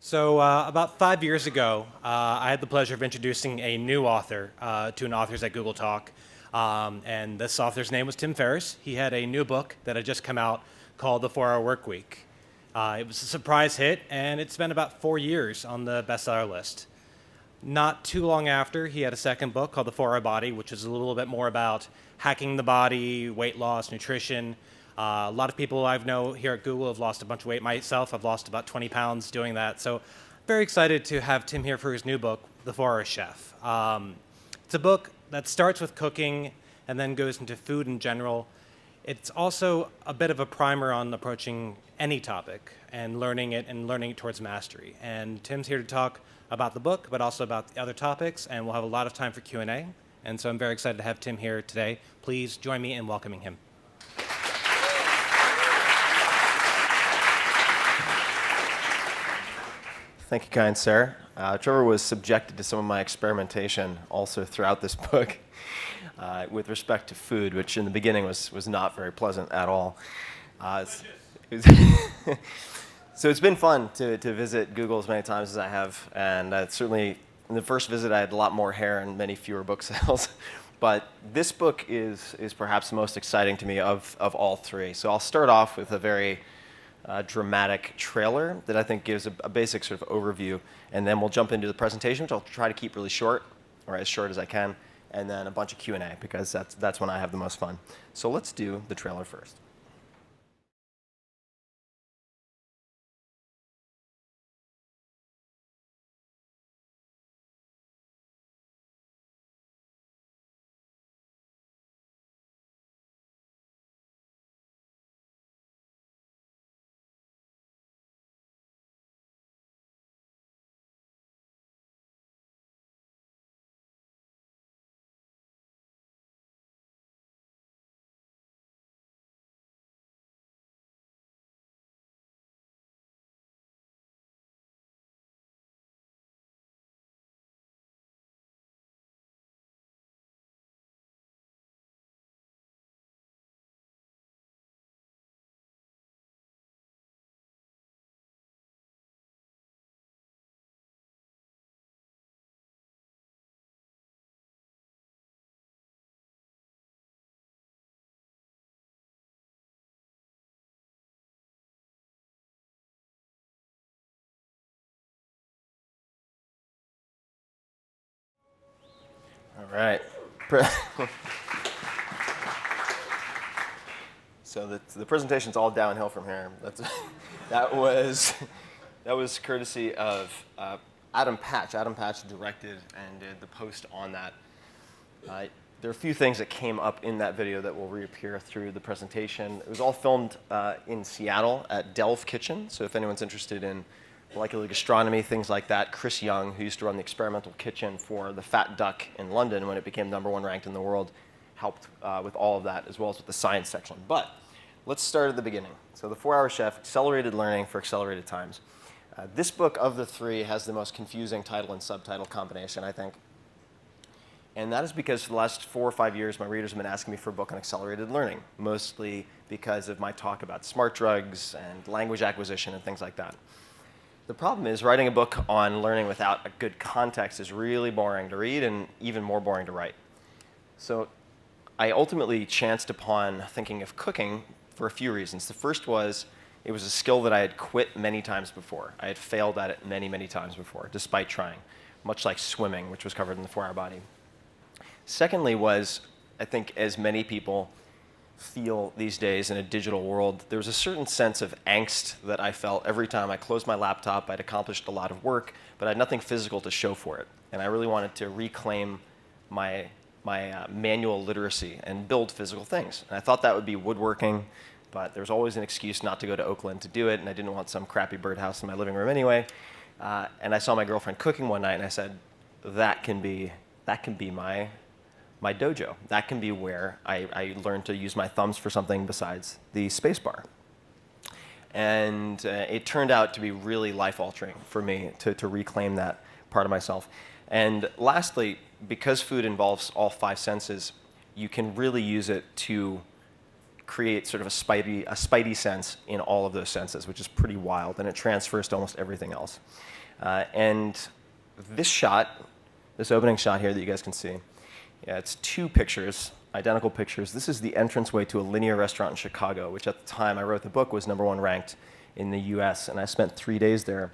So, about 5 years ago, I had the pleasure of introducing a new author to an authors at Google Talk. And this author's name was Tim Ferriss. He had a new book that had just come out called The 4 Hour Work Week. It was a surprise hit, and it spent about 4 years on the bestseller list. Not too long after, he had a second book called The 4 Hour Body, which is a little bit more about hacking the body, weight loss, nutrition. A lot of people I know here at Google have lost a bunch of weight. Myself, I've lost about 20 pounds doing that. So very excited to have Tim here for his new book, The 4 Hour Chef. It's a book that starts with cooking and then goes into food in general. It's also a bit of a primer on approaching any topic and learning it towards mastery. And Tim's here to talk about the book, but also about the other topics, and we'll have a lot of time for Q&A. And so I'm very excited to have Tim here today. Please join me in welcoming him. Thank you, kind sir. Trevor was subjected to some of my experimentation also throughout this book with respect to food, which in the beginning was not very pleasant at all. So it's been fun to visit Google as many times as I have, and certainly in the first visit I had a lot more hair and many fewer book sales. But this book is perhaps the most exciting to me of all three. So I'll start off with a very dramatic trailer that I think gives a basic sort of overview, and then we'll jump into the presentation, which I'll try to keep really short, or as short as I can, and then a bunch of Q&A, because that's when I have the most fun. So let's do the trailer first. All right. So the presentation's all downhill from here. That was courtesy of Adam Patch. Adam Patch directed and did the post on that. There are a few things that came up in that video that will reappear through the presentation. It was all filmed in Seattle at Delve Kitchen. So if anyone's interested in molecular gastronomy, things like that, Chris Young, who used to run the experimental kitchen for the Fat Duck in London when it became #1 ranked in the world, helped with all of that, as well as with the science section. But let's start at the beginning. So the 4-Hour Chef, Accelerated Learning for Accelerated Times. This book of the three has the most confusing title and subtitle combination, I think. And that is because for the last 4 or 5 years, my readers have been asking me for a book on accelerated learning, mostly because of my talk about smart drugs and language acquisition and things like that. The problem is writing a book on learning without a good context is really boring to read and even more boring to write. So I ultimately chanced upon thinking of cooking for a few reasons. The first was it was a skill that I had quit many times before. I had failed at it many, many times before, despite trying, much like swimming, which was covered in the 4-Hour Body. Secondly was, I think as many people feel these days in a digital world, there was a certain sense of angst that I felt every time I closed my laptop. I'd accomplished a lot of work, but I had nothing physical to show for it. And I really wanted to reclaim my manual literacy and build physical things. And I thought that would be woodworking, but there was always an excuse not to go to Oakland to do it, and I didn't want some crappy birdhouse in my living room anyway. And I saw my girlfriend cooking one night, and I said, that can be my dojo. That can be where I learned to use my thumbs for something besides the space bar. And it turned out to be really life-altering for me to reclaim that part of myself. And lastly, because food involves all 5 senses, you can really use it to create sort of a spidey sense in all of those senses, which is pretty wild, and it transfers to almost everything else. And this shot, this opening shot here that you guys can see, yeah, it's two pictures, identical pictures. This is the entranceway to a linear restaurant in Chicago, which at the time I wrote the book was #1 ranked in the US, and I spent 3 days there.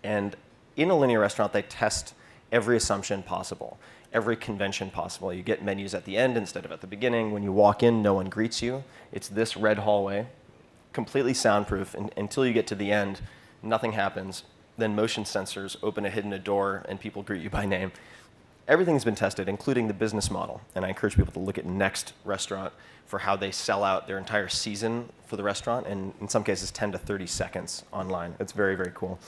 And in a linear restaurant, they test every assumption possible, every convention possible. You get menus at the end instead of at the beginning. When you walk in, no one greets you. It's this red hallway, completely soundproof, and until you get to the end, nothing happens. Then motion sensors open a hidden door, and people greet you by name. Everything's been tested, including the business model. And I encourage people to look at Next Restaurant for how they sell out their entire season for the restaurant, and in some cases 10 to 30 seconds online. It's very, very cool.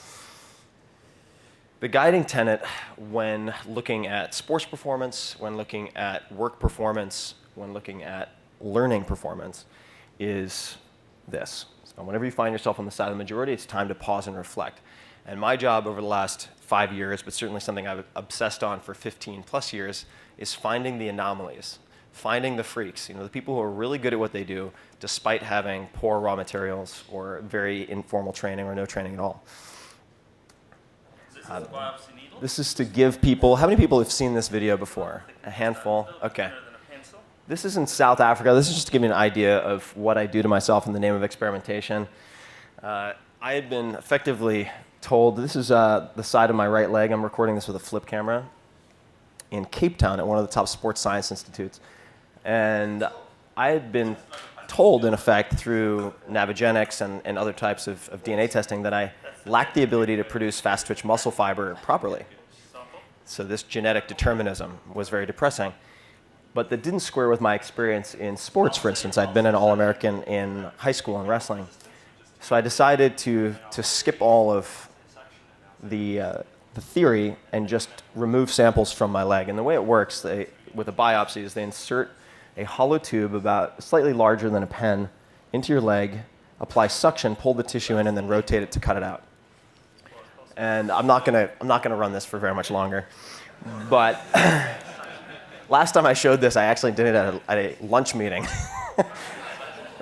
The guiding tenet when looking at sports performance, when looking at work performance, when looking at learning performance is this. So whenever you find yourself on the side of the majority, it's time to pause and reflect. And my job over the last 5 years, but certainly something I've obsessed on for 15 plus years, is finding the anomalies, finding the freaks, the people who are really good at what they do despite having poor raw materials or very informal training or no training at all. This is to give people, how many people have seen this video before? A handful? Okay. This is in South Africa. This is just to give you an idea of what I do to myself in the name of experimentation. I had been effectively told, this is the side of my right leg. I'm recording this with a flip camera in Cape Town at one of the top sports science institutes. And I had been told, in effect, through navigenics and other types of DNA testing that I lacked the ability to produce fast-twitch muscle fiber properly. So this genetic determinism was very depressing. But that didn't square with my experience in sports, for instance. I'd been an All-American in high school in wrestling. So I decided to skip all of the theory and just remove samples from my leg. And the way it works with a biopsy is they insert a hollow tube about slightly larger than a pen into your leg, apply suction, pull the tissue in, and then rotate it to cut it out. And I'm not gonna run this for very much longer. But last time I showed this, I actually did it at a lunch meeting,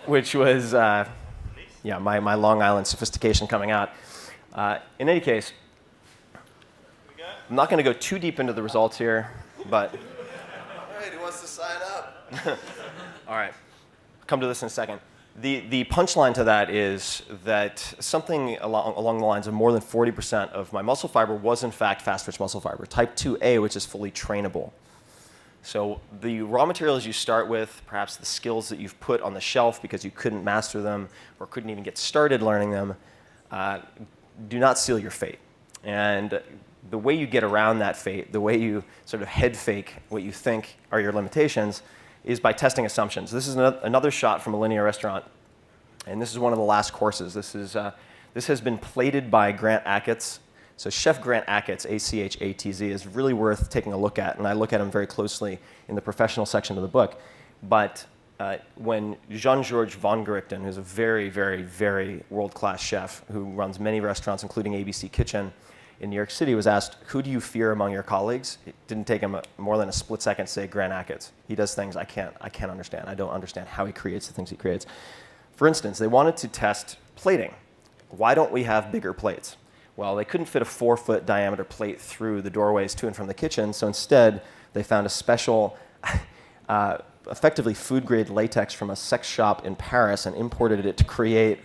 which was my Long Island sophistication coming out. In any case, I'm not going to go too deep into the results here, but... All right, who wants to sign up? All right, come to this in a second. The punchline to that is that something along the lines of more than 40% of my muscle fiber was in fact fast-twitch muscle fiber, type 2A, which is fully trainable. So the raw materials you start with, perhaps the skills that you've put on the shelf because you couldn't master them or couldn't even get started learning them, do not seal your fate. And the way you get around that fate, the way you sort of head fake what you think are your limitations, is by testing assumptions. This is another shot from a linear restaurant, and this is one of the last courses. This has been plated by Grant Achatz. So Chef Grant Achatz, A-C-H-A-T-Z, is really worth taking a look at, and I look at him very closely in the professional section of the book. But when Jean-Georges von Gerichten, who's a very, very, very world-class chef who runs many restaurants, including ABC Kitchen in New York City, was asked, who do you fear among your colleagues? It didn't take him more than a split second to say Grant Achatz. He does things I can't understand. I don't understand how he creates the things he creates. For instance, they wanted to test plating. Why don't we have bigger plates? Well, they couldn't fit a 4-foot diameter plate through the doorways to and from the kitchen, so instead they found a special, effectively food-grade latex from a sex shop in Paris and imported it to create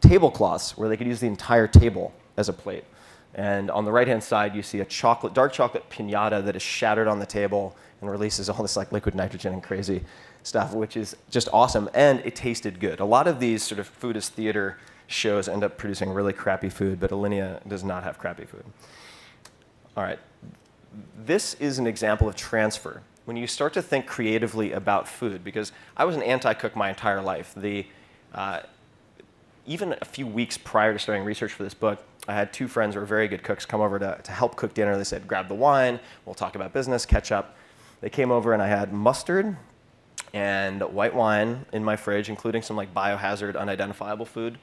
tablecloths where they could use the entire table as a plate. And on the right-hand side, you see a dark chocolate piñata that is shattered on the table and releases all this like liquid nitrogen and crazy stuff, which is just awesome, and it tasted good. A lot of these sort of food as theater shows end up producing really crappy food, but Alinea does not have crappy food. All right, this is an example of transfer. When you start to think creatively about food, because I was an anti-cook my entire life. Even a few weeks prior to starting research for this book, I had 2 friends who were very good cooks come over to help cook dinner. They said, grab the wine, we'll talk about business, catch up. They came over and I had mustard and white wine in my fridge, including some like biohazard, unidentifiable food.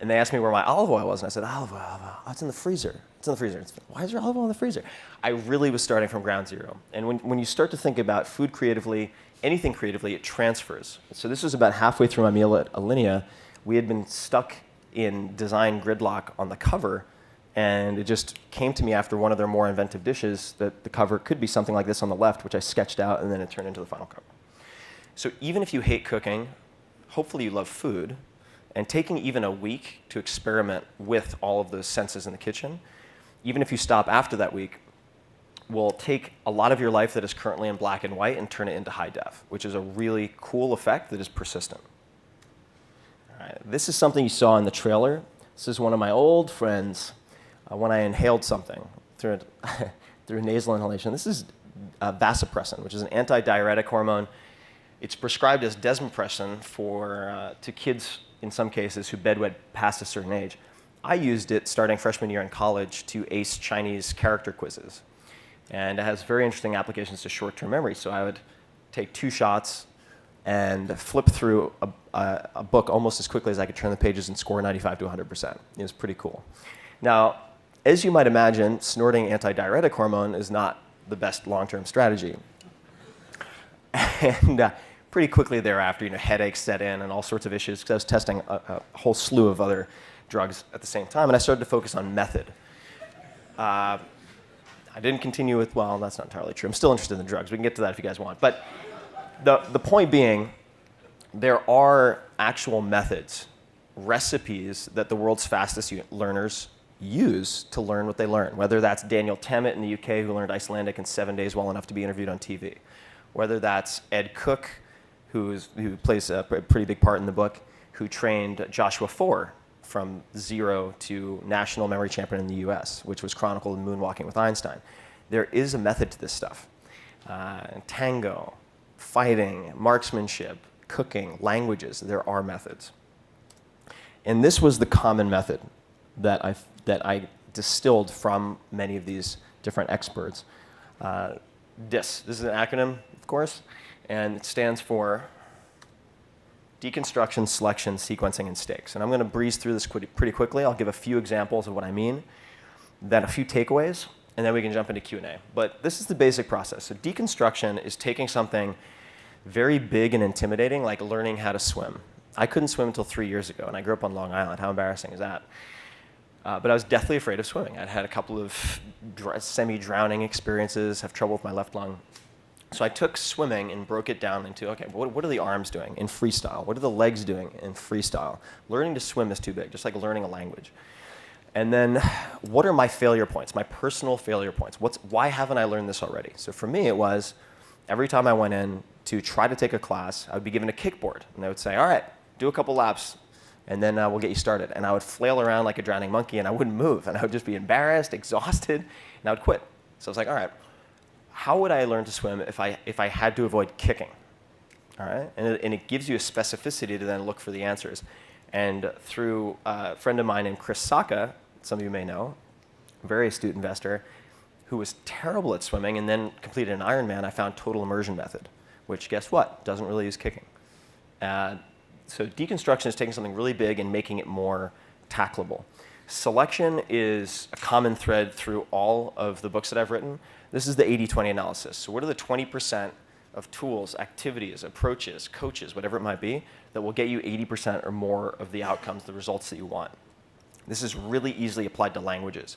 And they asked me where my olive oil was, and I said, olive oil, oh, it's in the freezer. It's in the freezer. Why is there olive oil in the freezer? I really was starting from ground zero. And when you start to think about food creatively anything creatively, it transfers. So this was about halfway through my meal at Alinea. We had been stuck in design gridlock on the cover, and it just came to me after one of their more inventive dishes that the cover could be something like this on the left, which I sketched out, and then it turned into the final cover. So even if you hate cooking, hopefully you love food, and taking even a week to experiment with all of those senses in the kitchen, even if you stop after that week, will take a lot of your life that is currently in black and white and turn it into high def, which is a really cool effect that is persistent. All right, this is something you saw in the trailer. This is one of my old friends when I inhaled something through nasal inhalation. This is vasopressin, which is an antidiuretic hormone. It's prescribed as desmopressin to kids, in some cases, who bedwet past a certain age. I used it starting freshman year in college to ace Chinese character quizzes. And it has very interesting applications to short-term memory. So I would take 2 shots and flip through a book almost as quickly as I could turn the pages and score 95 to 100%. It was pretty cool. Now, as you might imagine, snorting antidiuretic hormone is not the best long-term strategy. And pretty quickly thereafter, headaches set in and all sorts of issues because I was testing a whole slew of other drugs at the same time, and I started to focus on method. I didn't continue with, well, that's not entirely true. I'm still interested in the drugs. We can get to that if you guys want. But the point being, there are actual methods, recipes that the world's fastest learners use to learn what they learn, whether that's Daniel Tammet in the UK, who learned Icelandic in 7 days well enough to be interviewed on TV, whether that's Ed Cook, who plays a pretty big part in the book, who trained Joshua Foer from 0 to national memory champion in the US, which was chronicled in Moonwalking with Einstein. There is a method to this stuff. Tango, fighting, marksmanship, cooking, languages, there are methods. And this was the common method that I distilled from many of these different experts. DIS, this is an acronym, of course, and it stands for Deconstruction, Selection, Sequencing, and Stakes. And I'm going to breeze through this pretty quickly. I'll give a few examples of what I mean, then a few takeaways, and then we can jump into Q&A. But this is the basic process. So deconstruction is taking something very big and intimidating, like learning how to swim. I couldn't swim until 3 years ago, and I grew up on Long Island. How embarrassing is that? But I was deathly afraid of swimming. I'd had a couple of semi-drowning experiences, have trouble with my left lung. So I took swimming and broke it down into, okay, what are the arms doing in freestyle? What are the legs doing in freestyle? Learning to swim is too big, just like learning a language. And then what are my failure points, my personal failure points? Why haven't I learned this already? So for me, it was every time I went in to try to take a class, I would be given a kickboard. And they would say, all right, do a couple laps, and then we'll get you started. And I would flail around like a drowning monkey, and I wouldn't move. And I would just be embarrassed, exhausted, and I would quit. So I was like, all right, how would I learn to swim if I had to avoid kicking? All right? And it gives you a specificity to then look for the answers. And through a friend of mine named Chris Saka, some of you may know, a very astute investor, who was terrible at swimming and then completed an Ironman, I found total immersion method, which, guess what, doesn't really use kicking. So deconstruction is taking something really big and making it more tackleable. Selection is a common thread through all of the books that I've written. This is the 80-20 analysis. So what are the 20% of tools, activities, approaches, coaches, whatever it might be, that will get you 80% or more of the outcomes, the results that you want? This is really easily applied to languages.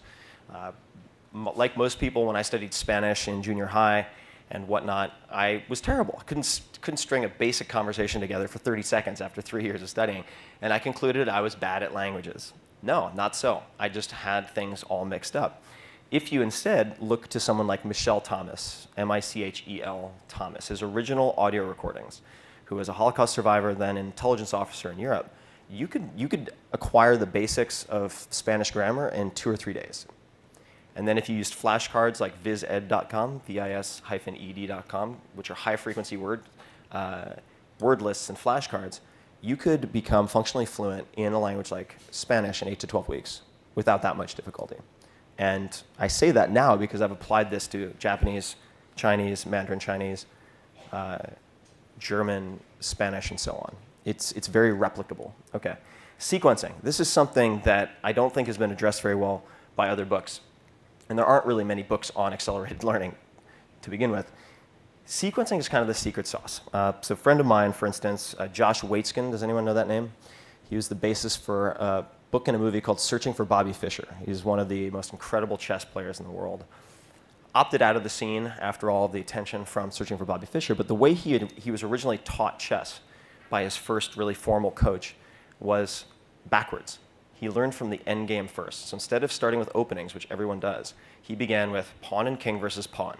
Like most people, when I studied Spanish in junior high and whatnot, I was terrible. I couldn't string a basic conversation together for 30 seconds after 3 years of studying. And I concluded I was bad at languages. No, not so. I just had things all mixed up. If you instead look to someone like Michel Thomas, M-I-C-H-E-L Thomas, his original audio recordings, who was a Holocaust survivor, then an intelligence officer in Europe, you could acquire the basics of Spanish grammar in 2 or 3 days. And then if you used flashcards like vised.com, vis-ed.com, which are high-frequency word lists and flashcards, you could become functionally fluent in a language like Spanish in 8 to 12 weeks without that much difficulty. And I say that now because I've applied this to Japanese, Chinese, Mandarin Chinese, German, Spanish, and so on. It's very replicable. Okay. Sequencing. This is something that I don't think has been addressed very well by other books. And there aren't really many books on accelerated learning to begin with. Sequencing is kind of the secret sauce. So a friend of mine, for instance, Josh Waitzkin, does anyone know that name? He was the basis for a book and a movie called Searching for Bobby Fischer. He's one of the most incredible chess players in the world. Opted out of the scene after all of the attention from Searching for Bobby Fischer, but the way he was originally taught chess by his first really formal coach was backwards. He learned from the end game first. So instead of starting with openings, which everyone does, he began with pawn and king versus pawn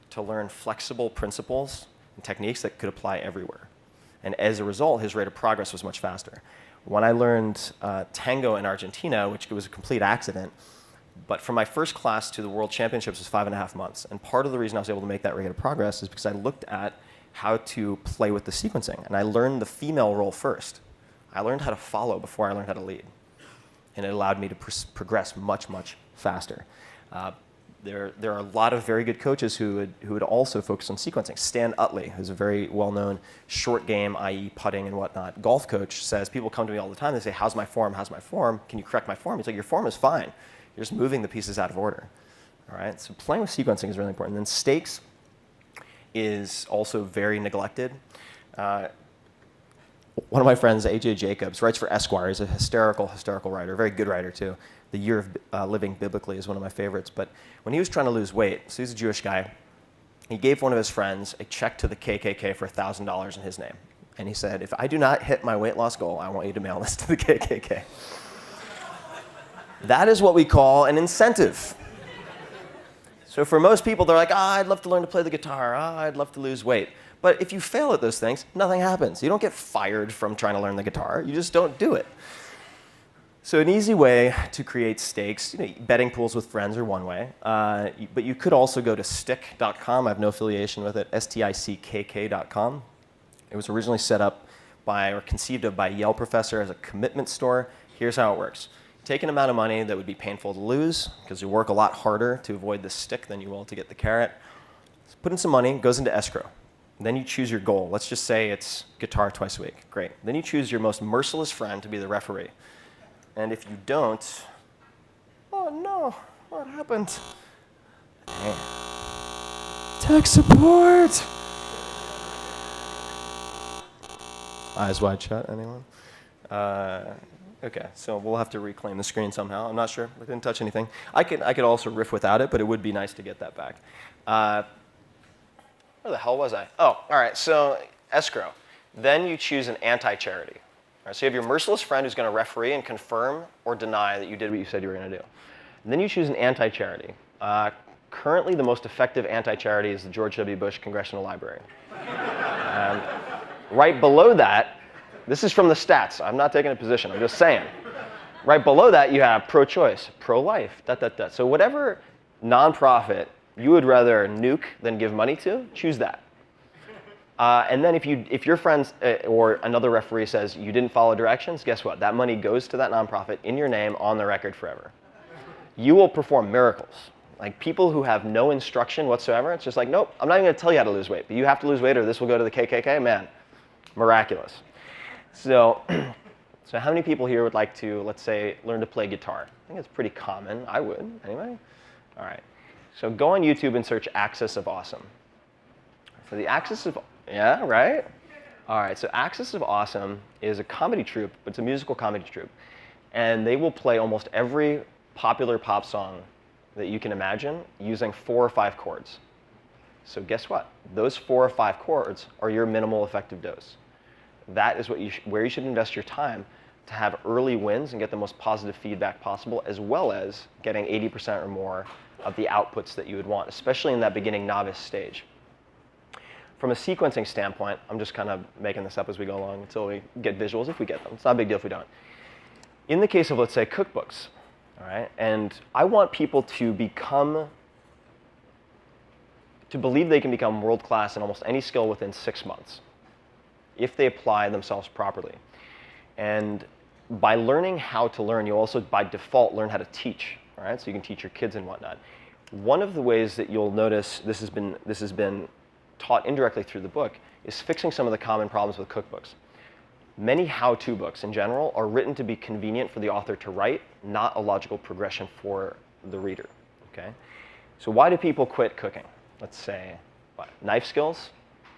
to learn flexible principles and techniques that could apply everywhere. And as a result, his rate of progress was much faster. When I learned tango in Argentina, which was a complete accident, but from my first class to the World Championships was 5.5 months. And part of the reason I was able to make that rate of progress is because I looked at how to play with the sequencing. And I learned the female role first. I learned how to follow before I learned how to lead. And it allowed me to progress much, much faster. There are a lot of very good coaches who would also focus on sequencing. Stan Utley, who's a very well-known short game, i.e. putting and whatnot, golf coach, says, people come to me all the time, they say, how's my form, how's my form? Can you correct my form? He's like, your form is fine. You're just moving the pieces out of order. All right, so playing with sequencing is really important. And then stakes is also very neglected. One of my friends, AJ Jacobs, writes for Esquire. He's a hysterical writer, a very good writer too. The Year of Living Biblically is one of my favorites. But when he was trying to lose weight, so he's a Jewish guy, he gave one of his friends a check to the KKK for $1,000 in his name. And he said, if I do not hit my weight loss goal, I want you to mail this to the KKK. That is what we call an incentive. So for most people, they're like, I'd love to learn to play the guitar. I'd love to lose weight. But if you fail at those things, nothing happens. You don't get fired from trying to learn the guitar. You just don't do it. So an easy way to create stakes, betting pools with friends are one way. But you could also go to stick.com. I have no affiliation with it, stickk.com. It was originally set up by, or conceived of by a Yale professor as a commitment store. Here's how it works. Take an amount of money that would be painful to lose, because you work a lot harder to avoid the stick than you will to get the carrot. Put in some money, it goes into escrow. Then you choose your goal. Let's just say it's guitar twice a week. Great. Then you choose your most merciless friend to be the referee. And if you don't, oh no, what happened? Dang. Tech support! Eyes wide shut, anyone? Okay, so we'll have to reclaim the screen somehow. I'm not sure. I didn't touch anything. I could also riff without it, but it would be nice to get that back. Where the hell was I? Oh, all right, so escrow. Then you choose an anti-charity. All right, so you have your merciless friend who's going to referee and confirm or deny that you did what you said you were going to do. And then you choose an anti-charity. Currently, the most effective anti-charity is the George W. Bush Congressional Library. Right below that, this is from the stats. I'm not taking a position. I'm just saying. Right below that, you have pro-choice, pro-life, ... So whatever nonprofit you would rather nuke than give money to, choose that. And then if your friends or another referee says you didn't follow directions, guess what? That money goes to that nonprofit in your name on the record forever. You will perform miracles. Like people who have no instruction whatsoever, it's just like, nope, I'm not even going to tell you how to lose weight, but you have to lose weight or this will go to the KKK. Man, miraculous. So, so how many people here would like to, let's say, learn to play guitar? I think it's pretty common. I would. Anybody? All right. So go on YouTube and search Axis of Awesome. So the Axis of, yeah, right? All right, so Axis of Awesome is a comedy troupe, but it's a musical comedy troupe. And they will play almost every popular pop song that you can imagine using 4 or 5 chords. So guess what? Those 4 or 5 chords are your minimal effective dose. That is what where you should invest your time to have early wins and get the most positive feedback possible, as well as getting 80% or more of the outputs that you would want, especially in that beginning novice stage. From a sequencing standpoint, I'm just kind of making this up as we go along until we get visuals, if we get them. It's not a big deal if we don't. In the case of, let's say, cookbooks, all right, and I want people to believe they can become world-class in almost any skill within 6 months if they apply themselves properly. And by learning how to learn, you also, by default, learn how to teach, all right? So you can teach your kids and whatnot. One of the ways that you'll notice this has been taught indirectly through the book is fixing some of the common problems with cookbooks. Many how-to books in general are written to be convenient for the author to write, not a logical progression for the reader, okay? So why do people quit cooking? Let's say What? Knife skills,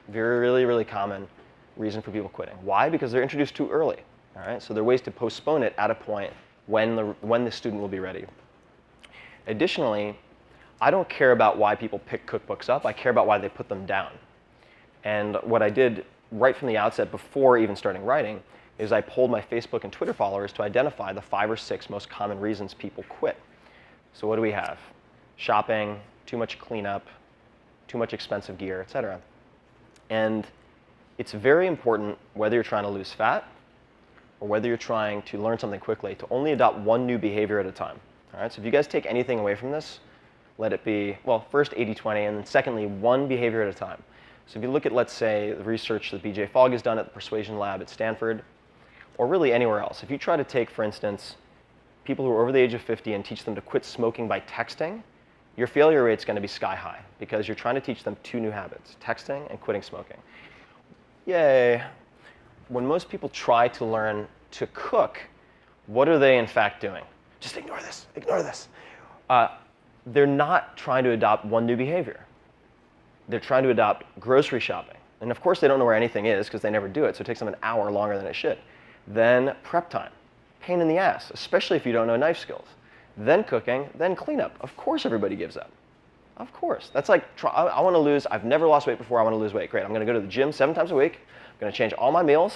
very, really, really common reason for people quitting. Why? Because they're introduced too early. All right? So there are ways to postpone it at a point when the student will be ready. Additionally, I don't care about why people pick cookbooks up. I care about why they put them down. And what I did right from the outset, before even starting writing, is I polled my Facebook and Twitter followers to identify the 5 or 6 most common reasons people quit. So what do we have? Shopping, too much cleanup, too much expensive gear, etc. And it's very important, whether you're trying to lose fat or whether you're trying to learn something quickly, to only adopt one new behavior at a time. All right? So if you guys take anything away from this, let it be, well, first 80-20, and then secondly, one behavior at a time. So if you look at, let's say, the research that BJ Fogg has done at the Persuasion Lab at Stanford, or really anywhere else, if you try to take, for instance, people who are over the age of 50 and teach them to quit smoking by texting, your failure rate's going to be sky high because you're trying to teach them 2 new habits, texting and quitting smoking. Yay. When most people try to learn to cook, what are they in fact doing? Just ignore this, ignore this. They're not trying to adopt one new behavior. They're trying to adopt grocery shopping. And of course, they don't know where anything is because they never do it, so it takes them an hour longer than it should. Then prep time. Pain in the ass, especially if you don't know knife skills. Then cooking, then cleanup. Of course everybody gives up. Of course. That's like, I want to lose, I've never lost weight before, I want to lose weight. Great, I'm going to go to the gym 7 times a week. I'm going to change all my meals.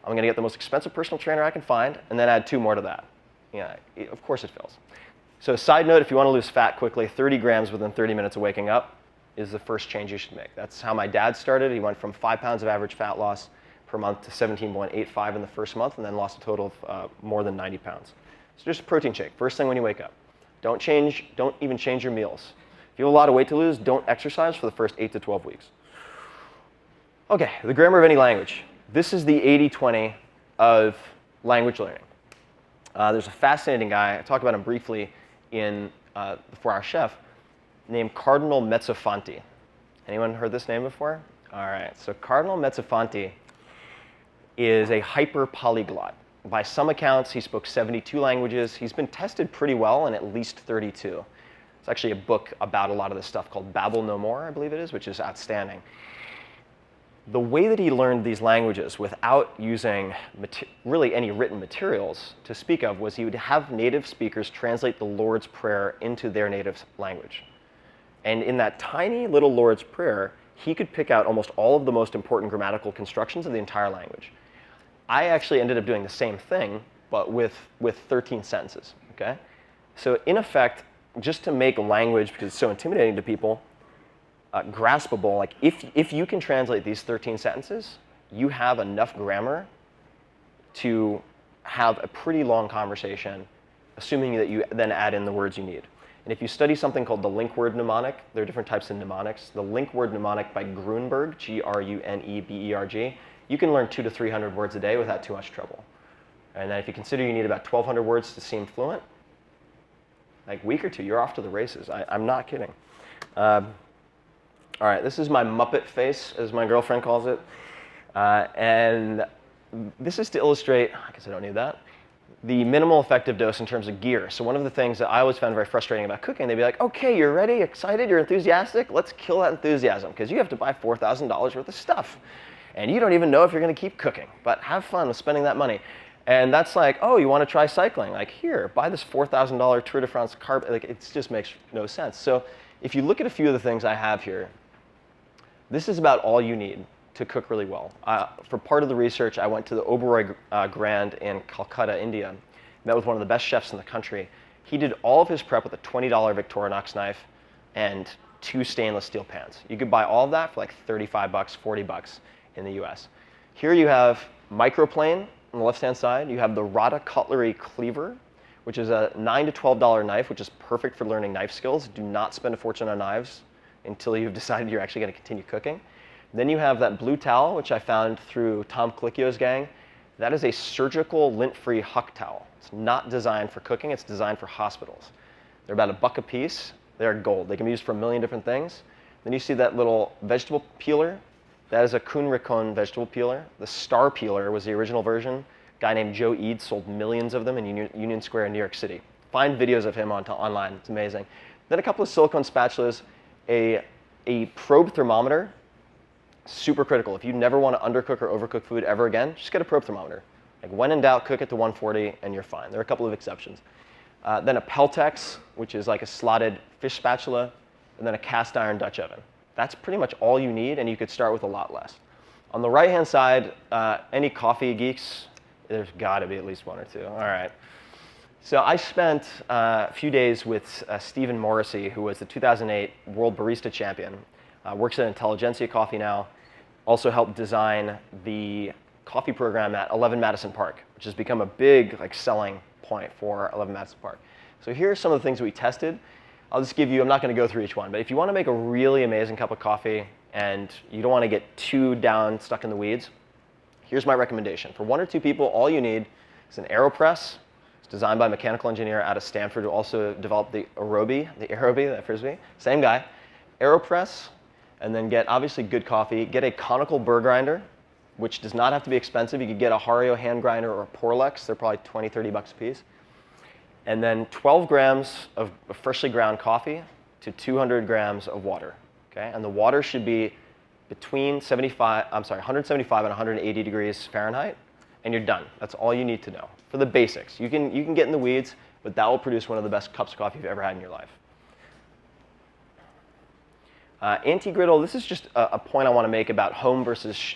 I'm going to get the most expensive personal trainer I can find, and then add 2 more to that. Yeah, of course it fails. So side note, if you want to lose fat quickly, 30 grams within 30 minutes of waking up is the first change you should make. That's how my dad started. He went from 5 pounds of average fat loss per month to 17.85 in the first month, and then lost a total of more than 90 pounds. So just a protein shake, first thing when you wake up. Don't even change your meals. If you have a lot of weight to lose, don't exercise for the first 8 to 12 weeks. Okay, the grammar of any language. This is the 80-20 of language learning. There's a fascinating guy, I talk about him briefly in the 4-Hour Chef, named Cardinal Mezzofanti. Anyone heard this name before? All right, so Cardinal Mezzofanti is a hyper polyglot. By some accounts, he spoke 72 languages. He's been tested pretty well in at least 32. It's actually a book about a lot of this stuff called Babel No More, I believe it is, which is outstanding. The way that he learned these languages without using really any written materials to speak of was he would have native speakers translate the Lord's Prayer into their native language. And in that tiny little Lord's Prayer, he could pick out almost all of the most important grammatical constructions of the entire language. I actually ended up doing the same thing, but with 13 sentences, okay? So in effect, just to make language, because it's so intimidating to people, graspable, like if you can translate these 13 sentences, you have enough grammar to have a pretty long conversation, assuming that you then add in the words you need. And if you study something called the link word mnemonic, there are different types of mnemonics. The link word mnemonic by Grunberg, G-R-U-N-E-B-E-R-G, you can learn 200 to 300 words a day without too much trouble. And then if you consider you need about 1,200 words to seem fluent, like a week or 2, you're off to the races. I'm not kidding. All right, this is my Muppet face, as my girlfriend calls it. And this is to illustrate, I guess I don't need that, the minimal effective dose in terms of gear. So one of the things that I always found very frustrating about cooking, they'd be like, okay, you're ready, excited, you're enthusiastic, let's kill that enthusiasm, because you have to buy $4,000 worth of stuff. And you don't even know if you're going to keep cooking, but have fun with spending that money. And that's like, oh, you want to try cycling? Like, here, buy this $4,000 Tour de France carpet. Like, it just makes no sense. So if you look at a few of the things I have here, this is about all you need to cook really well. For part of the research, I went to the Oberoi Grand in Calcutta, India, met with one of the best chefs in the country. He did all of his prep with a $20 Victorinox knife and 2 stainless steel pans. You could buy all of that for like 35 bucks, 40 bucks in the US. Here you have microplane on the left-hand side. You have the Rada Cutlery Cleaver, which is a $9 to $12 knife, which is perfect for learning knife skills. Do not spend a fortune on knives until you've decided you're actually going to continue cooking. Then you have that blue towel, which I found through Tom Colicchio's gang. That is a surgical lint-free Huck towel. It's not designed for cooking. It's designed for hospitals. They're about $1 a piece. They're gold. They can be used for a million different things. Then you see that little vegetable peeler. That is a Kuhn-Rikon vegetable peeler. The Star Peeler was the original version. A guy named Joe Eads sold millions of them in Union Square in New York City. Find videos of him online. It's amazing. Then a couple of silicone spatulas, a a probe thermometer, super critical. If you never want to undercook or overcook food ever again, just get a probe thermometer. Like when in doubt, cook it to 140 and you're fine. There are a couple of exceptions. Then a Peltex, which is like a slotted fish spatula, and then a cast iron Dutch oven. That's pretty much all you need, and you could start with a lot less. On the right-hand side, any coffee geeks, there's got to be at least one or two. All right. So I spent a few days with Stephen Morrissey, who was the 2008 World Barista Champion. Works at Intelligentsia Coffee now. Also helped design the coffee program at 11 Madison Park, which has become a big selling point for 11 Madison Park. So here are some of the things we tested. I'll just give you, I'm not going to go through each one, but if you want to make a really amazing cup of coffee and you don't want to get too stuck in the weeds, here's my recommendation. For 1 or 2 people, all you need is an AeroPress. It's designed by a mechanical engineer out of Stanford who also developed the Aerobie, that Frisbee. Same guy. AeroPress, and then get obviously good coffee. Get a conical burr grinder, which does not have to be expensive. You could get a Hario hand grinder or a Porlex. They're probably 20, 30 bucks a piece. And then 12 grams of freshly ground coffee to 200 grams of water. Okay? And the water should be between 175 and 180 degrees Fahrenheit, and you're done. That's all you need to know for the basics. You can get in the weeds, but that will produce one of the best cups of coffee you've ever had in your life. Anti-griddle, this is just a point I want to make about home versus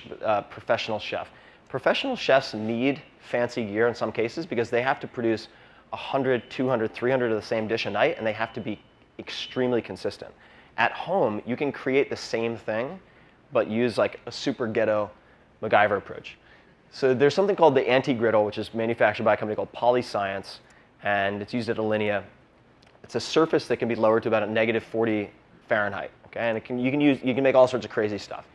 professional chef. Professional chefs need fancy gear in some cases because they have to produce 100, 200, 300 of the same dish a night, and they have to be extremely consistent. At home, you can create the same thing, but use like a super ghetto MacGyver approach. So there's something called the anti-griddle, which is manufactured by a company called Polyscience, and it's used at Alinea. It's a surface that can be lowered to about a negative 40 Fahrenheit. Okay, and you can make all sorts of crazy stuff.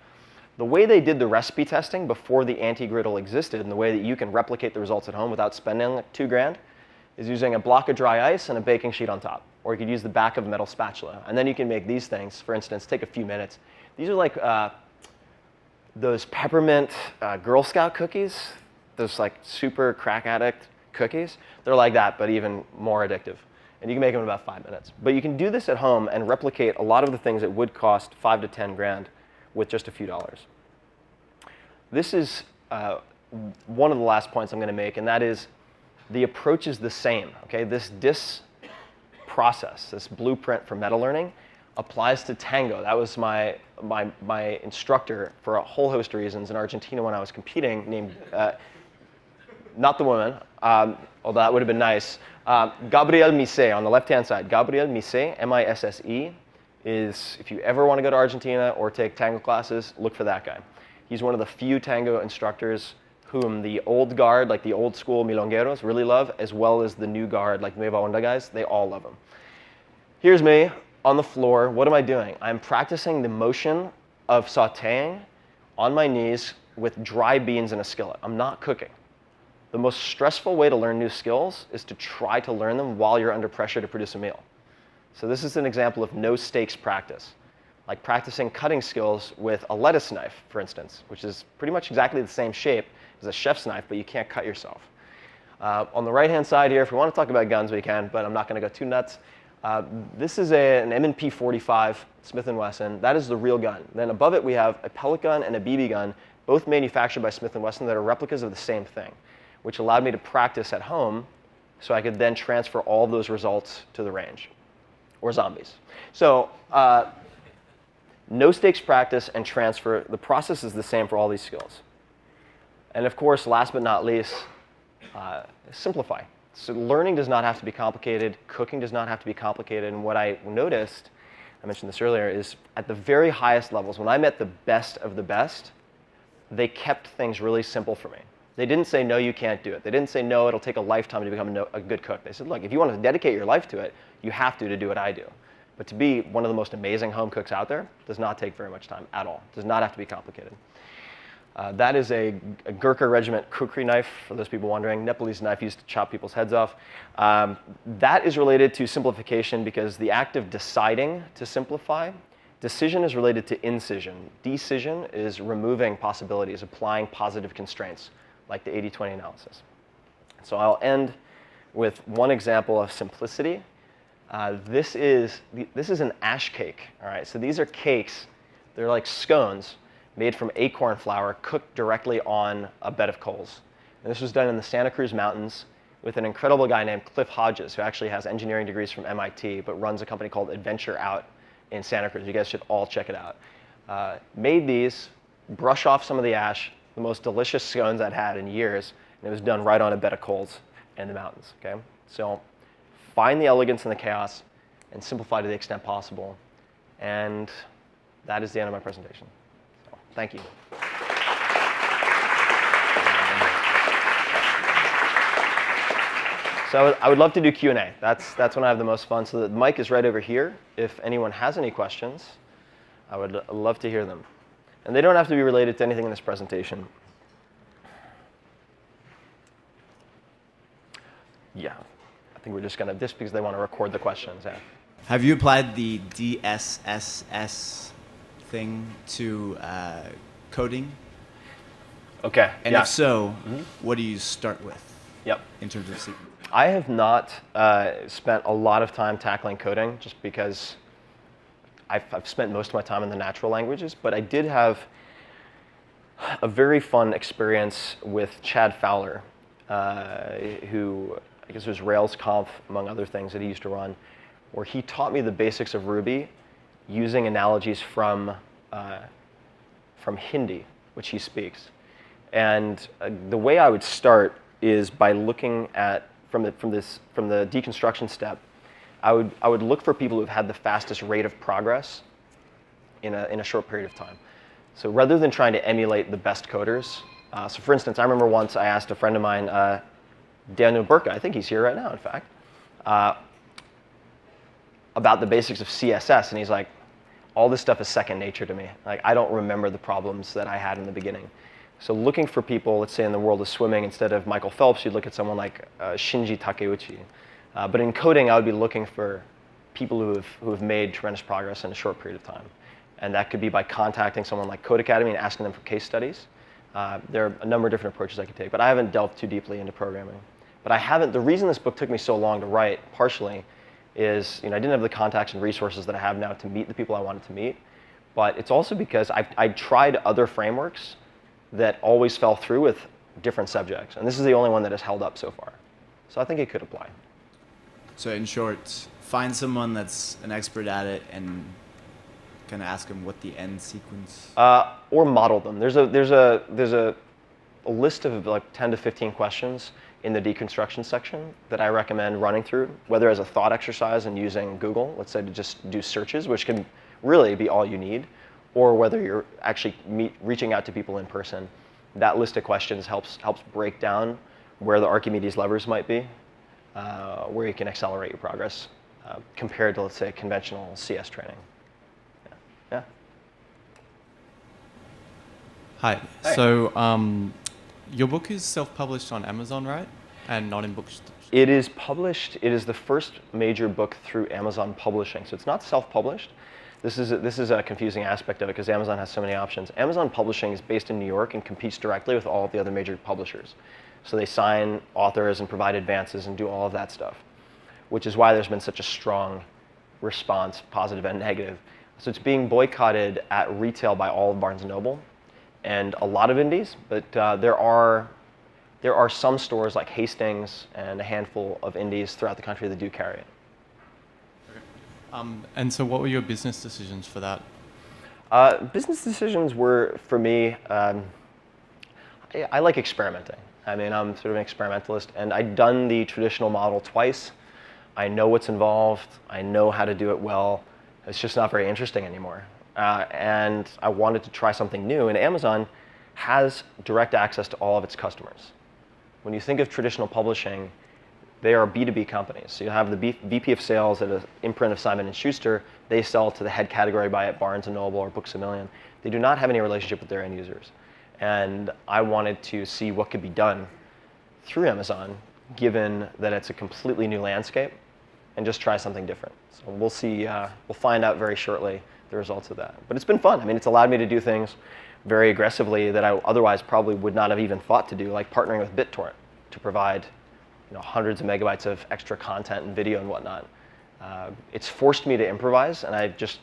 The way they did the recipe testing before the anti-griddle existed, and the way that you can replicate the results at home without spending like $2,000, is using a block of dry ice and a baking sheet on top. Or you could use the back of a metal spatula. And then you can make these things, for instance, take a few minutes. These are like those peppermint Girl Scout cookies, those like super crack addict cookies. They're like that, but even more addictive. And you can make them in about 5 minutes. But you can do this at home and replicate a lot of the things that would cost $5 to $10,000 with just a few dollars. This is one of the last points I'm going to make, and that is the approach is the same. Okay? This process, this blueprint for meta learning, applies to tango. That was my instructor for a whole host of reasons in Argentina when I was competing, named, not the woman, although that would have been nice, Gabriel Mise on the left-hand side. Gabriel Mise, M-I-S-S-E, is, if you ever want to go to Argentina or take tango classes, look for that guy. He's one of the few tango instructors whom the old guard, like the old school milongueros, really love, as well as the new guard, like Nueva Onda guys. They all love him. Here's me on the floor. What am I doing? I'm practicing the motion of sauteing on my knees with dry beans in a skillet. I'm not cooking. The most stressful way to learn new skills is to try to learn them while you're under pressure to produce a meal. So this is an example of no stakes practice, like practicing cutting skills with a lettuce knife, for instance, which is pretty much exactly the same shape as a chef's knife, but you can't cut yourself. On the right-hand side here, if we want to talk about guns, we can, but I'm not going to go too nuts. This is an M&P 45 Smith & Wesson. That is the real gun. Then above it, we have a pellet gun and a BB gun, both manufactured by Smith & Wesson that are replicas of the same thing, which allowed me to practice at home so I could then transfer all of those results to the range, or zombies. So no stakes practice and transfer. The process is the same for all these skills. And of course, last but not least, simplify. So learning does not have to be complicated. Cooking does not have to be complicated. And what I noticed, I mentioned this earlier, is at the very highest levels, when I met the best of the best, they kept things really simple for me. They didn't say, no, you can't do it. They didn't say, no, it'll take a lifetime to become a good cook. They said, look, if you want to dedicate your life to it, you have to do what I do. But to be one of the most amazing home cooks out there does not take very much time at all. It does not have to be complicated. That is a Gurkha regiment kukri knife, for those people wondering. Nepalese knife used to chop people's heads off. That is related to simplification because the act of deciding to simplify, decision is related to incision. Decision is removing possibilities, applying positive constraints, like the 80-20 analysis. So I'll end with one example of simplicity. This is an ash cake. All right, so these are cakes. They're like scones made from acorn flour, cooked directly on a bed of coals. And this was done in the Santa Cruz Mountains with an incredible guy named Cliff Hodges, who actually has engineering degrees from MIT, but runs a company called Adventure Out in Santa Cruz. You guys should all check it out. Made these, brush off some of the ash, the most delicious scones I'd had in years, and it was done right on a bed of coals in the mountains. Okay, so find the elegance in the chaos and simplify to the extent possible. And that is the end of my presentation. So, thank you. So I would love to do Q&A. That's when I have the most fun. So the mic is right over here. If anyone has any questions, I would love to hear them. And they don't have to be related to anything in this presentation. Yeah, I think we're just going to, just because they want to record the questions. Yeah. Have you applied the DSSS thing to coding? Okay. And yeah. if so, what do you start with Yep. in terms of sequence? I have not spent a lot of time tackling coding just because I've spent most of my time in the natural languages, but I did have a very fun experience with Chad Fowler, who I guess was RailsConf, among other things that he used to run, where he taught me the basics of Ruby using analogies from Hindi, which he speaks. And the way I would start is by looking at from the deconstruction step. I would look for people who've had the fastest rate of progress in a short period of time. So rather than trying to emulate the best coders, so for instance, I remember once I asked a friend of mine, Daniel Burka, I think he's here right now, in fact, about the basics of CSS, and he's like, all this stuff is second nature to me. Like, I don't remember the problems that I had in the beginning. So looking for people, let's say in the world of swimming, instead of Michael Phelps, you'd look at someone like Shinji Takeuchi. But in coding, I would be looking for people who have made tremendous progress in a short period of time. And that could be by contacting someone like Code Academy and asking them for case studies. There are a number of different approaches I could take, but I haven't delved too deeply into programming. But the reason this book took me so long to write, partially, is I didn't have the contacts and resources that I have now to meet the people I wanted to meet. But it's also because I tried other frameworks that always fell through with different subjects. And this is the only one that has held up so far. So I think it could apply. So in short, find someone that's an expert at it and kind of ask them what the end sequence. Or model them. There's a list of like 10 to 15 questions in the deconstruction section that I recommend running through, whether as a thought exercise and using Google, let's say to just do searches, which can really be all you need, or whether you're actually reaching out to people in person. That list of questions helps break down where the Archimedes levers might be, where you can accelerate your progress compared to, let's say, conventional CS training. Yeah. Hi. Hey. So your book is self-published on Amazon, right? And not in bookstores? It is published. It is the first major book through Amazon Publishing. So it's not self-published. This is a confusing aspect of it because Amazon has so many options. Amazon Publishing is based in New York and competes directly with all of the other major publishers. So they sign authors and provide advances and do all of that stuff, which is why there's been such a strong response, positive and negative. So it's being boycotted at retail by all of Barnes & Noble and a lot of indies, but there are some stores like Hastings and a handful of indies throughout the country that do carry it. And so what were your business decisions for that? Business decisions were, for me, I like experimenting. I mean, I'm sort of an experimentalist, and I'd done the traditional model twice. I know what's involved. I know how to do it well. It's just not very interesting anymore. And I wanted to try something new, and Amazon has direct access to all of its customers. When you think of traditional publishing, they are B2B companies. So you have the VP of sales at an imprint of Simon & Schuster. They sell to the head category buy at Barnes & Noble or Books A Million. They do not have any relationship with their end users. And I wanted to see what could be done through Amazon, given that it's a completely new landscape, and just try something different. So we'll see, we'll find out very shortly the results of that. But it's been fun. I mean, it's allowed me to do things very aggressively that I otherwise probably would not have even thought to do, like partnering with BitTorrent to provide hundreds of megabytes of extra content and video and whatnot. It's forced me to improvise, and I just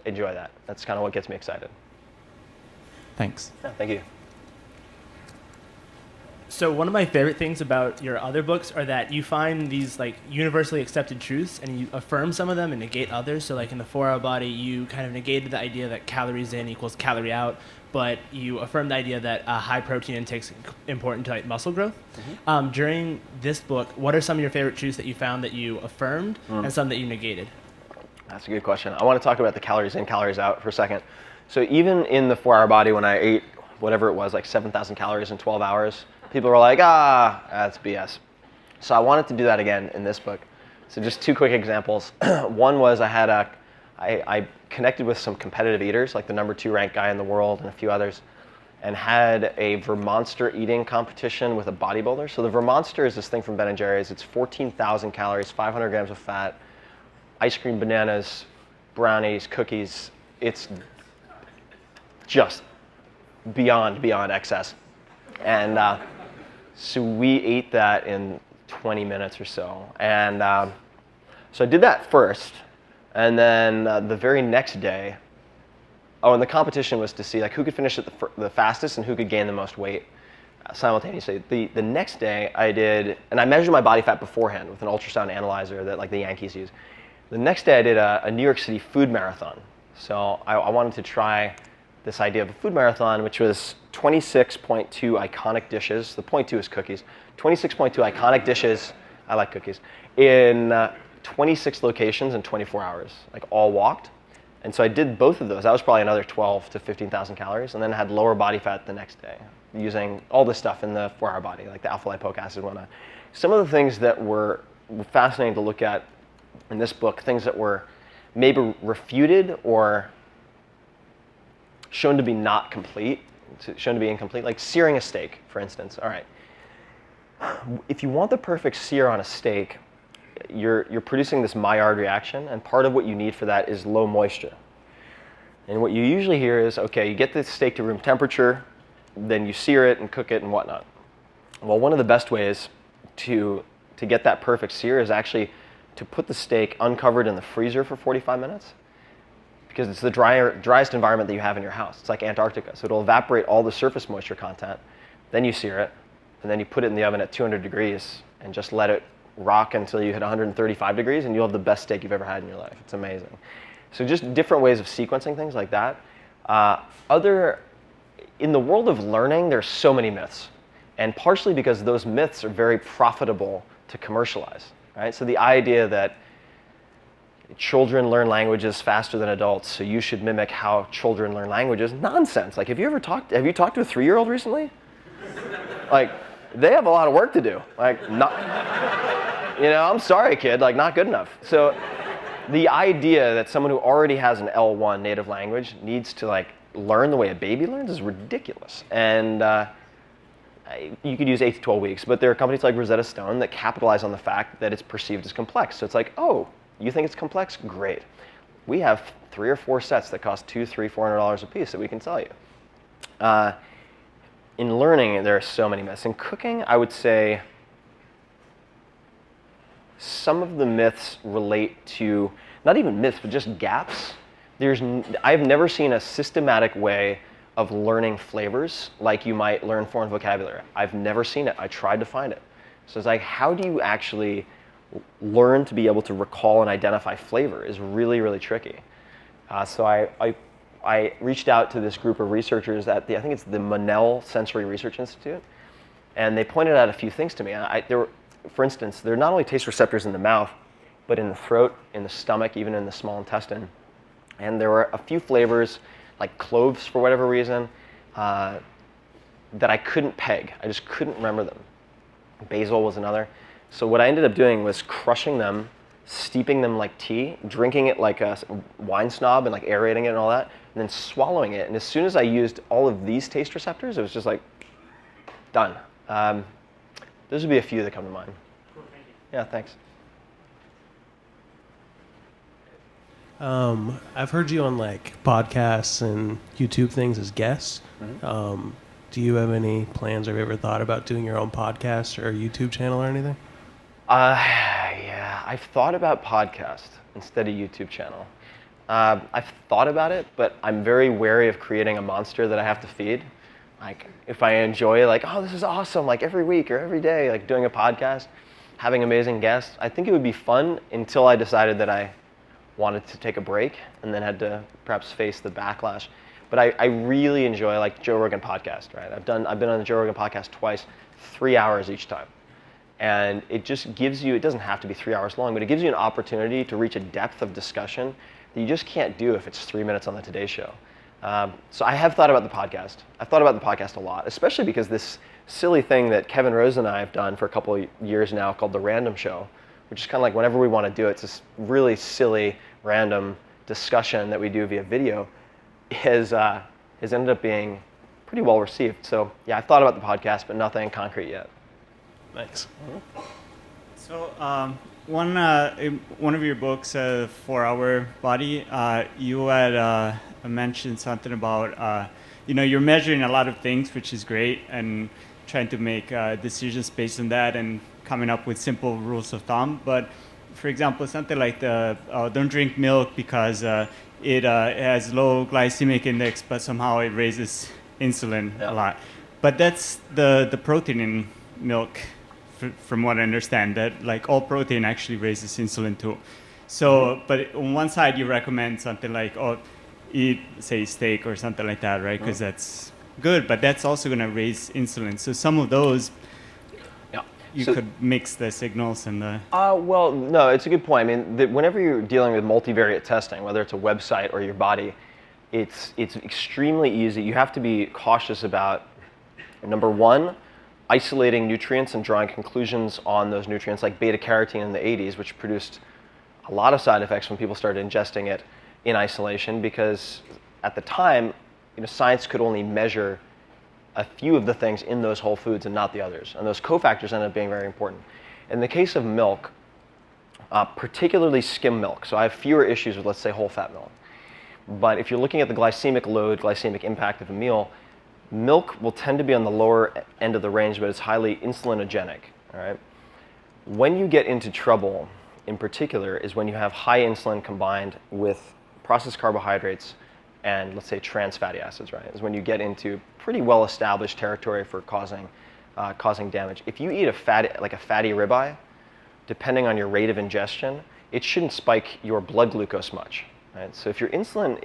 enjoy that. That's kind of what gets me excited. Thanks. Yeah, thank you. So one of my favorite things about your other books are that you find these like universally accepted truths and you affirm some of them and negate others. So like in the 4-Hour Body, you kind of negated the idea that calories in equals calorie out, but you affirmed the idea that high protein intake is important to like muscle growth. During this book, what are some of your favorite truths that you found that you affirmed and some that you negated? That's a good question. I want to talk about the calories in, calories out for a second. So even in the 4-Hour Body, when I ate whatever it was, like 7,000 calories in 12 hours, people were like, that's BS. So I wanted to do that again in this book. So just 2 quick examples. One was I connected with some competitive eaters, like the number 2 ranked guy in the world and a few others, and had a Vermonster eating competition with a bodybuilder. So the Vermonster is this thing from Ben & Jerry's. It's 14,000 calories, 500 grams of fat, ice cream, bananas, brownies, cookies. It's just beyond excess. And so we ate that in 20 minutes or so. And so I did that first. And then the very next day, and the competition was to see like who could finish it the fastest and who could gain the most weight simultaneously. The next day I did, and I measured my body fat beforehand with an ultrasound analyzer that like the Yankees use. The next day I did a New York City food marathon. So I wanted to try this idea of a food marathon, which was 26.2 iconic dishes. The point 2 is cookies. 26.2 iconic dishes, I like cookies, in 26 locations in 24 hours, like all walked. And so I did both of those. That was probably another 12 to 15,000 calories, and then I had lower body fat the next day using all this stuff in the 4-Hour Body, like the alpha lipoic acid and whatnot. Some of the things that were fascinating to look at in this book, things that were maybe refuted or shown to be not complete, shown to be incomplete, like searing a steak, for instance. All right. If you want the perfect sear on a steak, you're producing this Maillard reaction, and part of what you need for that is low moisture. And what you usually hear is, okay, you get the steak to room temperature, then you sear it and cook it and whatnot. Well, one of the best ways to get that perfect sear is actually to put the steak uncovered in the freezer for 45 minutes. Because it's the driest environment that you have in your house. It's like Antarctica. So it'll evaporate all the surface moisture content. Then you sear it, and then you put it in the oven at 200 degrees and just let it rock until you hit 135 degrees, and you'll have the best steak you've ever had in your life. It's amazing. So just different ways of sequencing things like that. In the world of learning, there's so many myths. And partially because those myths are very profitable to commercialize. Right? So the idea that children learn languages faster than adults, so you should mimic how children learn languages. Nonsense. Like, have you talked to a 3-year-old recently? Like, they have a lot of work to do. Like, I'm sorry, kid, like, not good enough. So the idea that someone who already has an L1 native language needs to, like, learn the way a baby learns is ridiculous. And you could use 8 to 12 weeks, but there are companies like Rosetta Stone that capitalize on the fact that it's perceived as complex. So it's like, oh, you think it's complex? Great. We have 3 or 4 sets that cost $200, $300, $400 a piece that we can sell you. In learning, there are so many myths. In cooking, I would say some of the myths relate to, not even myths, but just gaps. I've never seen a systematic way of learning flavors like you might learn foreign vocabulary. I've never seen it. I tried to find it. So it's like, how do you actually learn to be able to recall and identify flavor is really, really tricky. So I reached out to this group of researchers at I think it's the Monell Sensory Research Institute, and they pointed out a few things to me. For instance, there are not only taste receptors in the mouth, but in the throat, in the stomach, even in the small intestine. And there were a few flavors, like cloves for whatever reason, that I couldn't peg. I just couldn't remember them. Basil was another. So what I ended up doing was crushing them, steeping them like tea, drinking it like a wine snob and like aerating it and all that, and then swallowing it. And as soon as I used all of these taste receptors, it was just like, done. Those would be a few that come to mind. Cool, thank you. Yeah, thanks. I've heard you on like podcasts and YouTube things as guests. Do you have any plans, or have you ever thought about doing your own podcast or YouTube channel or anything? Yeah, I've thought about podcast instead of YouTube channel. I've thought about it, but I'm very wary of creating a monster that I have to feed. Like, if I enjoy, like, oh, this is awesome, like every week or every day, like doing a podcast, having amazing guests, I think it would be fun until I decided that I wanted to take a break and then had to perhaps face the backlash. But I really enjoy, like, Joe Rogan podcast, right? I've been on the Joe Rogan podcast twice, 3 hours each time. And it just gives you, it doesn't have to be 3 hours long, but it gives you an opportunity to reach a depth of discussion that you just can't do if it's 3 minutes on the Today Show. So I have thought about the podcast. I've thought about the podcast a lot, especially because this silly thing that Kevin Rose and I have done for a couple of years now called The Random Show, which is kind of like whenever we want to do it, it's this really silly, random discussion that we do via video, has ended up being pretty well received. So yeah, I've thought about the podcast, but nothing concrete yet. Thanks. So one of your books, 4 Hour Body, you had mentioned something about you're measuring a lot of things, which is great, and trying to make decisions based on that and coming up with simple rules of thumb. But for example, something like the don't drink milk because it has low glycemic index, but somehow it raises insulin a lot. But that's the protein in milk, from what I understand, that like all protein actually raises insulin too. So, but on one side you recommend something like, eat, say, steak or something like that, right? Because that's good, but that's also going to raise insulin. So some of those, you could mix the signals and the... Well, no, it's a good point. I mean, whenever you're dealing with multivariate testing, whether it's a website or your body, it's extremely easy. You have to be cautious about, number one, isolating nutrients and drawing conclusions on those nutrients, like beta-carotene in the 80s, which produced a lot of side effects when people started ingesting it in isolation, because at the time, science could only measure a few of the things in those whole foods and not the others. And those cofactors ended up being very important. In the case of milk, particularly skim milk, so I have fewer issues with, let's say, whole fat milk. But if you're looking at the glycemic load, glycemic impact of a meal, milk will tend to be on the lower end of the range, but it's highly insulinogenic. All right? When you get into trouble, in particular, is when you have high insulin combined with processed carbohydrates and, let's say, trans fatty acids, right? Is when you get into pretty well-established territory for causing damage. If you eat a fatty ribeye, depending on your rate of ingestion, it shouldn't spike your blood glucose much, right? So if your insulin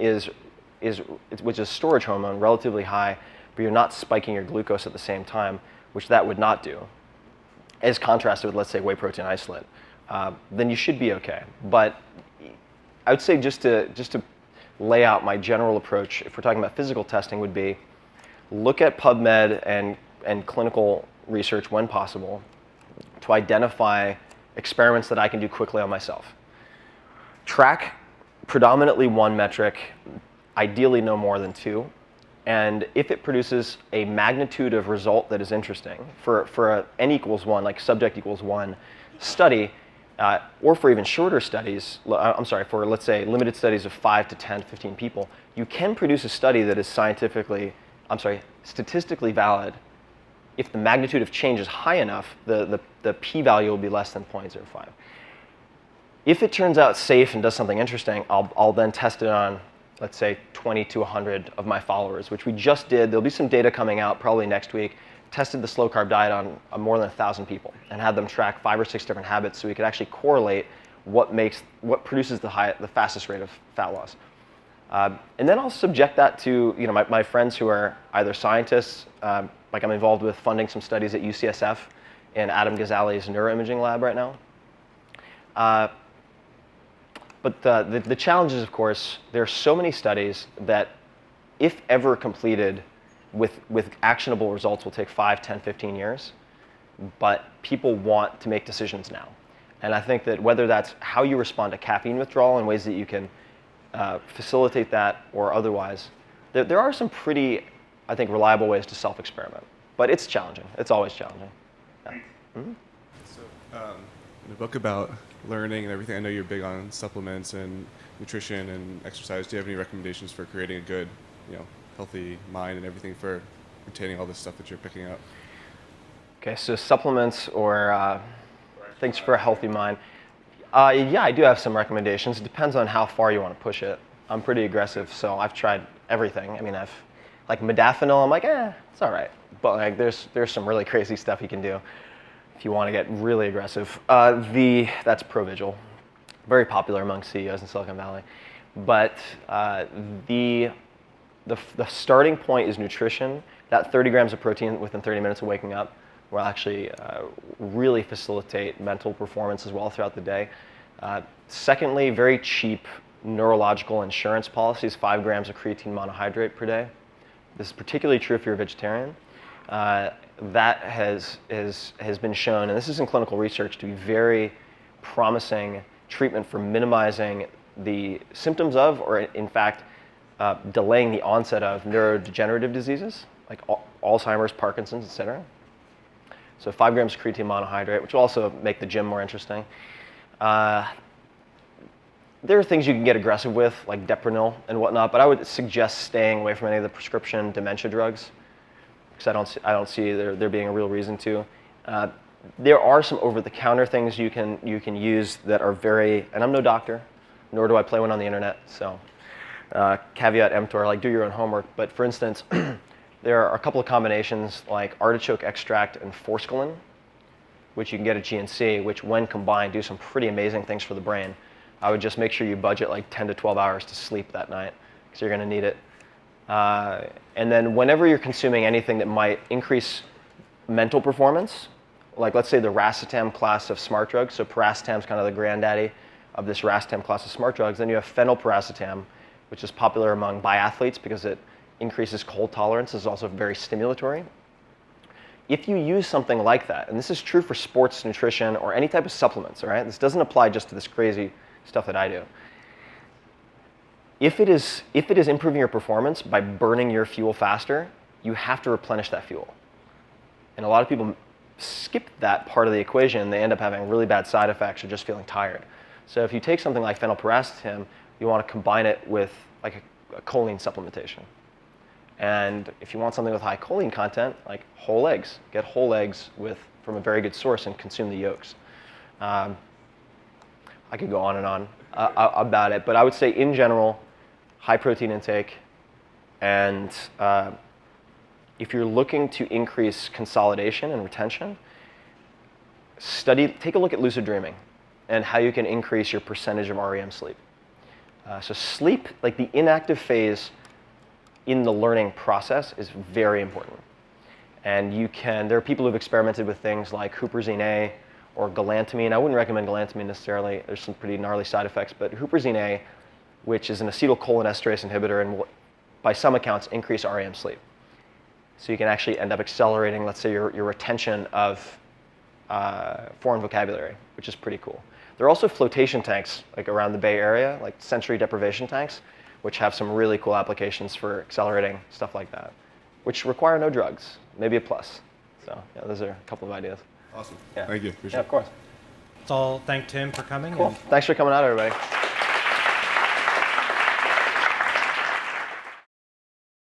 which is storage hormone, relatively high, but you're not spiking your glucose at the same time, which that would not do, as contrasted with, let's say, whey protein isolate, then you should be okay. But I would say just to lay out my general approach, if we're talking about physical testing, would be look at PubMed and clinical research when possible to identify experiments that I can do quickly on myself. Track predominantly one metric, ideally no more than two, and if it produces a magnitude of result that is interesting for a n equals 1, like subject equals 1 study, or for even shorter studies, for, let's say, limited studies of 5 to 10, 15 people, you can produce a study that is statistically valid. If the magnitude of change is high enough, the p-value will be less than 0.05. If it turns out safe and does something interesting, I'll then test it on, let's say, 20 to 100 of my followers, which we just did. There'll be some data coming out probably next week. Tested the slow carb diet on more than 1,000 people and had them track 5 or 6 different habits so we could actually correlate what produces the fastest rate of fat loss. And then I'll subject that to my friends who are either scientists, like I'm involved with funding some studies at UCSF in Adam Ghazali's neuroimaging lab right now. But the challenge is, of course, there are so many studies that, if ever completed with actionable results, will take 5, 10, 15 years. But people want to make decisions now. And I think that whether that's how you respond to caffeine withdrawal in ways that you can facilitate that or otherwise, there are some pretty, I think, reliable ways to self-experiment. But it's challenging. It's always challenging. Yeah. Mm-hmm. So, in the book about learning and everything, I know you're big on supplements and nutrition and exercise. Do you have any recommendations for creating a good, healthy mind and everything for retaining all this stuff that you're picking up? Okay, so supplements or things for a healthy mind. Yeah, I do have some recommendations. It depends on how far you want to push it. I'm pretty aggressive, so I've tried everything. I mean, like modafinil, I'm like, it's all right. But like, there's some really crazy stuff you can do if you want to get really aggressive. That's Provigil, very popular among CEOs in Silicon Valley. But the starting point is nutrition. That 30 grams of protein within 30 minutes of waking up will actually really facilitate mental performance as well throughout the day. Secondly, very cheap neurological insurance policies, 5 grams of creatine monohydrate per day. This is particularly true if you're a vegetarian. That has been shown, and this is in clinical research, to be very promising treatment for minimizing the symptoms of, or in fact, delaying the onset of neurodegenerative diseases like Alzheimer's, Parkinson's, etc. So 5 grams of creatine monohydrate, which will also make the gym more interesting. There are things you can get aggressive with, like Depranil and whatnot, but I would suggest staying away from any of the prescription dementia drugs, because I don't see there being a real reason to. There are some over-the-counter things you can use that are very, and I'm no doctor, nor do I play one on the internet, so caveat emptor, like do your own homework. But for instance, there are a couple of combinations like artichoke extract and forskolin, which you can get at GNC, which when combined do some pretty amazing things for the brain. I would just make sure you budget like 10 to 12 hours to sleep that night, because you're going to need it. And then whenever you're consuming anything that might increase mental performance, like let's say the racetam class of smart drugs, so piracetam is kind of the granddaddy of this racetam class of smart drugs, then you have phenylpiracetam, which is popular among biathletes because it increases cold tolerance, is also very stimulatory. If you use something like that, and this is true for sports nutrition or any type of supplements, all right? This doesn't apply just to this crazy stuff that I do. If it is improving your performance by burning your fuel faster, you have to replenish that fuel. And a lot of people skip that part of the equation. They end up having really bad side effects or just feeling tired. So if you take something like phenylpiracetam, you want to combine it with like a choline supplementation. And if you want something with high choline content, like whole eggs, get whole eggs from a very good source and consume the yolks. I could go on and on about it, but I would say in general, high protein intake, and if you're looking to increase consolidation and retention, take a look at lucid dreaming and how you can increase your percentage of REM sleep. So sleep, like the inactive phase in the learning process, is very important. And there are people who've experimented with things like huperzine A or galantamine. I wouldn't recommend galantamine necessarily. There's some pretty gnarly side effects, but huperzine A, which is an acetylcholinesterase inhibitor, and will, by some accounts, increase REM sleep. So you can actually end up accelerating, let's say, your retention of foreign vocabulary, which is pretty cool. There are also flotation tanks like around the Bay Area, like sensory deprivation tanks, which have some really cool applications for accelerating stuff like that, which require no drugs, maybe a plus. So yeah, those are a couple of ideas. Awesome. Yeah. Thank you. Appreciate Yeah, of course. Let's all thank Tim for coming. Cool. Thanks for coming out, everybody.